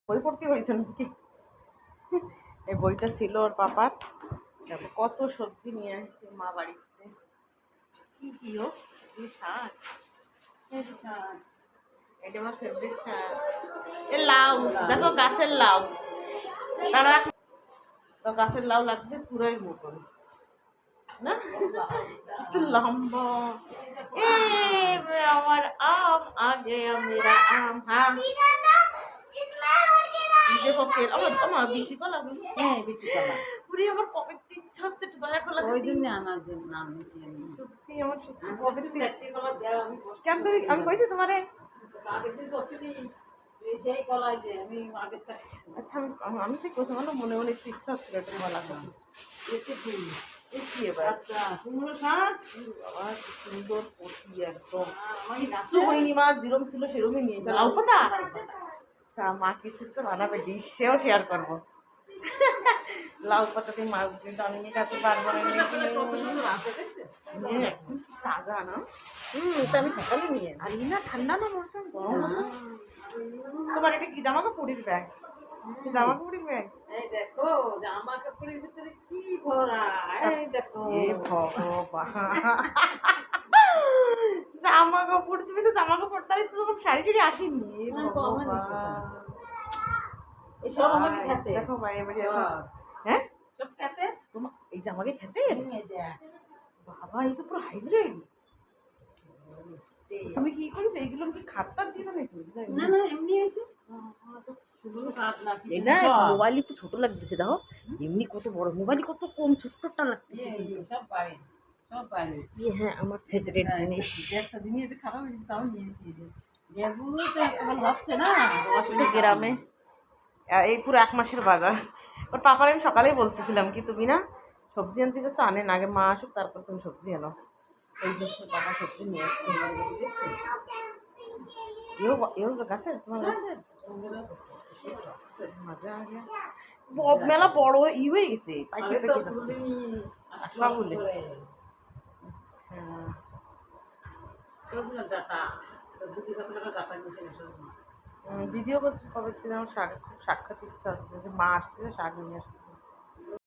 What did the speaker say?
বই পড়তে হয়েছে নাকি? এই বইটা ছিল ওর পাপার। দেখো কত সবজি নিয়ে আসছে মা বাড়িতে। কি কি ও শাক, শাক, এটা আমার ফেভারিট শাক। এ লাউ, দেখো গাছের লাউ, তারা তো গাছের লাউ লাগছে পুরোই মতন না, একটু লম্বা। এ আমার আম আগে মেরা আম। হ্যাঁ দেখো আমার বিচি কলা, হ্যাঁ বিচি কলা। পুরি আমার কবে ইচ্ছা হচ্ছে একটু দয়া কলা, ওই জন্য আনার জন্য আনছি আমি। সত্যি আমার সত্যি কবে কলা দেওয়া আমি কেন তুমি, আমি কইছি তোমারে আগের দিন বলছিলি সেই কলা যে আমি আগের থেকে। আচ্ছা আমি আমি ঠিক কইছি, আমার মনে মনে একটু ইচ্ছা হচ্ছিল একটু কলা খাবো। এতে ফুল এই কি এবার? আচ্ছা কুমড়ো শাক, বাবা কি সুন্দর কচি একদম। আমার গাছও হয়নি মা, যেরকম ছিল সেরকমই নিয়েছে। লাউ পাতা মা কিছু তো বানাবে, ডিশ সেও শেয়ার করবো। লাউ পাতা দিয়ে মাছ, কিন্তু আমি নিয়ে কাছে পারবো না। তাজা না, এটা আমি সকালে নিয়ে। আর না ঠান্ডা না মৌসুম গরম। তোমার এটা কি জামা কাপড়ের ব্যাগ? জামা কাপড়ের ব্যাগ, এই দেখো জামা কাপড়ের ভিতরে কি ভরা, এই দেখো। এ ভগবান, জামা কাপড়, তুমি তো জামা কাপড় তাই তো তোমার শাড়ি টাড়ি আসেনি। এসব আমাকে খেতে দেখো ভাই এবারে। হ্যাঁ সব খেতে তোমার এই যে আমাকে খেতে। বাবা এই তো পুরো হাইব্রিড। তুমি কি করেছো এইগুলো? কি খাতার দিয়ে বানাইছো? না না এমনি আছে। এটা মোবাইলই তো ছোট লাগতেছে, দেখো এমনি কত বড় মোবাইল, কত কম ছোট্টটা লাগতেছে। সব বাইরে, সব বাইরে। হ্যাঁ আমার ফেভারিট জিনিস। একটা জিনিস এটা খারাপ হয়েছে তাও নিয়েছি। যেগুলো তো এখন হচ্ছে না গ্রামে, এই পুরো 1 মাসের বাজার। ওর পাপার আমি সকালেই বলতেছিলাম কি তুমি না সবজি আনতে যাচ্ছ, আনেন আগে মা আসুক তারপর তুমি সবজি আনো। এই যে পাপা সবজি নিয়ে এসছে। এও গাছের, তোমার গাছের মাঝে আগে মেলা বড় ই হয়ে গেছে, পাইকারি প্যাকেজ আছে আসবা বলে। দিদিও বলছে কবে থেকে আমার শাক, শাক খাতে ইচ্ছা হচ্ছে, যে মা আসতেছে শাক নিয়ে আসতে।